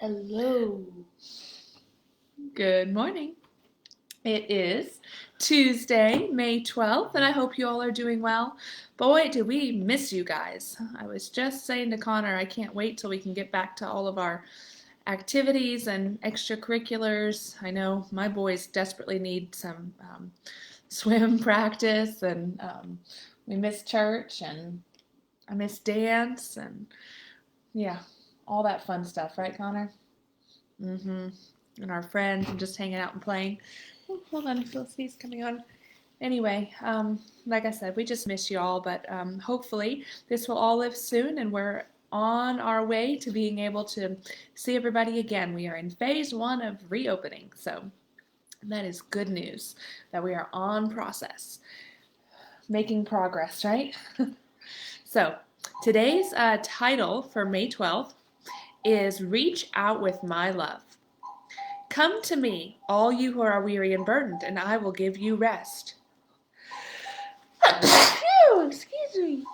Hello. Good morning. It is Tuesday, May 12th, and I hope you all are doing well. Boy, did we miss you guys. I was just saying to Connor, I can't wait till we can get back to all of our activities and extracurriculars. I know my boys desperately need some swim practice, and we miss church, and I miss dance, and yeah, all that fun stuff, right, Connor? Mm-hmm. And our friends and just hanging out and playing. Oh, hold on, Felicity's coming on. Anyway, like I said, we just miss you all, but hopefully this will all live soon and we're on our way to being able to see everybody again. We are in phase 1 of reopening, so that is good news that we are on process, making progress, right? So today's title for May 12th is Reach Out with My Love. Come to me, all you who are weary and burdened, and I will give you rest. Excuse me.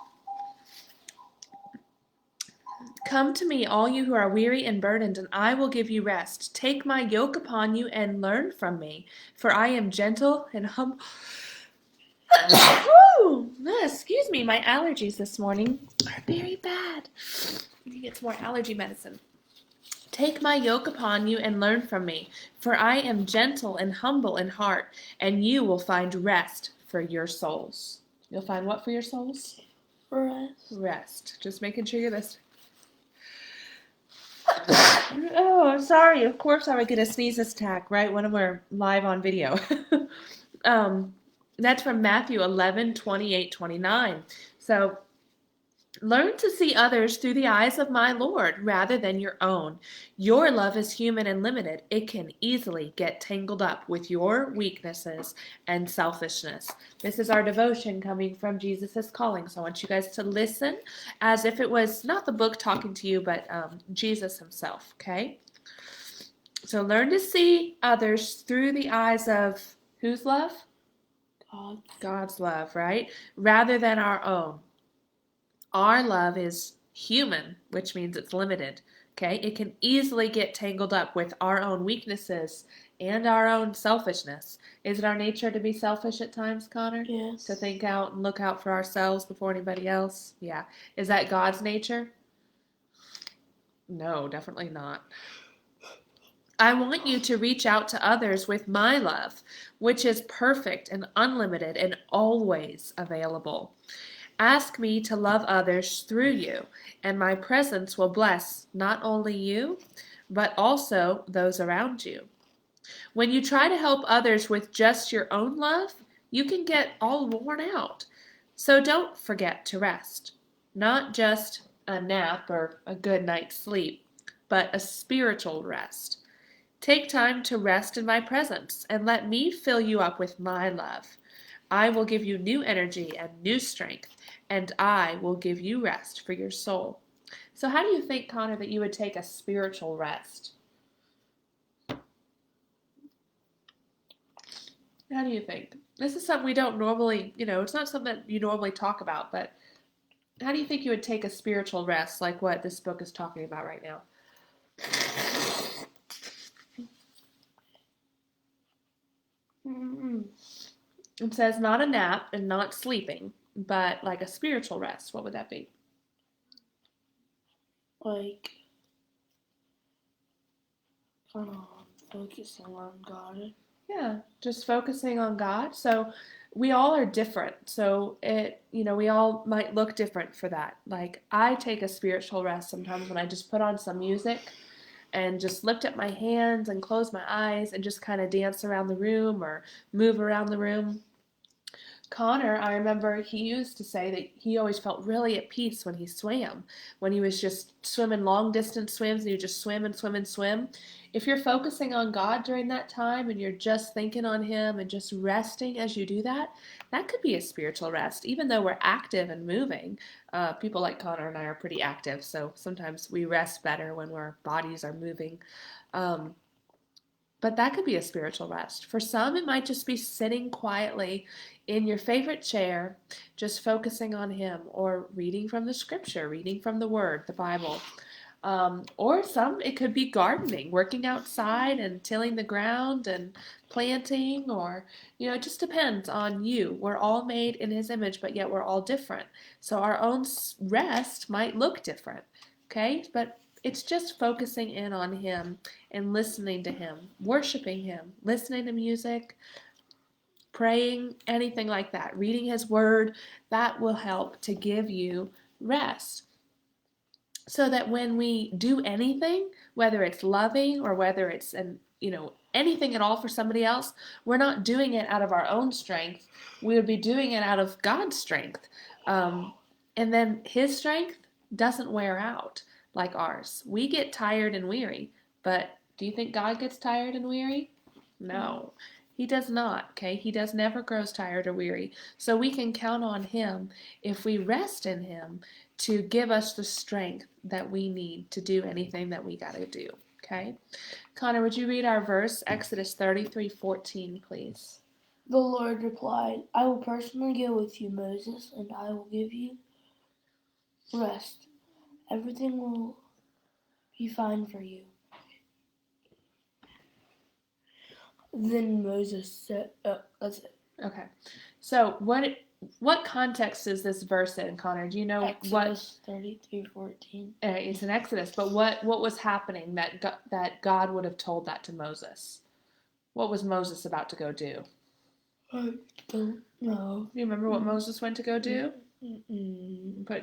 Come to me, all you who are weary and burdened, and I will give you rest. Take my yoke upon you and learn from me, for I am gentle and humble. Excuse me, my allergies this morning are very bad. I need to get some more allergy medicine. Take my yoke upon you and learn from me, for I am gentle and humble in heart, and you will find rest for your souls. You'll find what for your souls? Rest. Rest. Just making sure you're listening. Oh, I'm sorry. Of course I would get a sneeze attack right when we're live on video. um, that's from Matthew 11:28-29. So learn to see others through the eyes of my Lord rather than your own. Your love is human and limited. It can easily get tangled up with your weaknesses and selfishness. This is our devotion coming from Jesus' Calling. So I want you guys to listen as if it was not the book talking to you, but Jesus himself, okay? So learn to see others through the eyes of whose love? God. God's love, right? Rather than our own. Our love is human, which means it's limited. Okay? It can easily get tangled up with our own weaknesses and our own selfishness. Is it our nature to be selfish at times, Connor? Yes. To think out and look out for ourselves before anybody else? Yeah. Is that God's nature? No, definitely not. I want you to reach out to others with my love, which is perfect and unlimited and always available. Ask me to love others through you, and my presence will bless not only you, but also those around you. When you try to help others with just your own love, you can get all worn out. So don't forget to rest. Not just a nap or a good night's sleep, but a spiritual rest. Take time to rest in my presence and let me fill you up with my love. I will give you new energy and new strength, and I will give you rest for your soul. So, how do you think, Connor, that you would take a spiritual rest? How do you think? This is something we don't normally, it's not something that you normally talk about, but how do you think you would take a spiritual rest like what this book is talking about right now? It says not a nap and not sleeping, but like a spiritual rest. What would that be? Like, focusing on God. Yeah, just focusing on God. So we all are different. So we all might look different for that. Like I take a spiritual rest sometimes when I just put on some music and just lift up my hands and close my eyes and just kind of dance around the room or move around the room. Connor, I remember he used to say that he always felt really at peace when he swam, when he was just swimming long distance swims and you just swim and swim and swim. If you're focusing on God during that time and you're just thinking on Him and just resting as you do that, that could be a spiritual rest. Even though we're active and moving, people like Connor and I are pretty active, so sometimes we rest better when our bodies are moving. Um, but that could be a spiritual rest. For some, it might just be sitting quietly in your favorite chair, just focusing on Him, or reading from the scripture, reading from the Word, the Bible. Or some, it could be gardening, working outside and tilling the ground and planting, or, it just depends on you. We're all made in His image, but yet we're all different. So our own rest might look different, okay? But it's just focusing in on Him and listening to Him, worshiping Him, listening to music, praying, anything like that, reading His Word. That will help to give you rest. So that when we do anything, whether it's loving or whether it's anything at all for somebody else, we're not doing it out of our own strength. We would be doing it out of God's strength. And then His strength doesn't wear out like ours. We get tired and weary, but do you think God gets tired and weary? No. He does not, okay? He never grows tired or weary. So we can count on Him if we rest in Him to give us the strength that we need to do anything that we got to do, okay? Connor, would you read our verse, Exodus 33:14, please? The Lord replied, I will personally go with you, Moses, and I will give you rest. Everything will be fine for you. Then Moses said, that's it. Okay. So what context is this verse in, Connor? Do you know Exodus 33:14. It's in Exodus, but what was happening that God would have told that to Moses? What was Moses about to go do? I don't know. Do you remember what Moses went to go do? Mm-mm. Put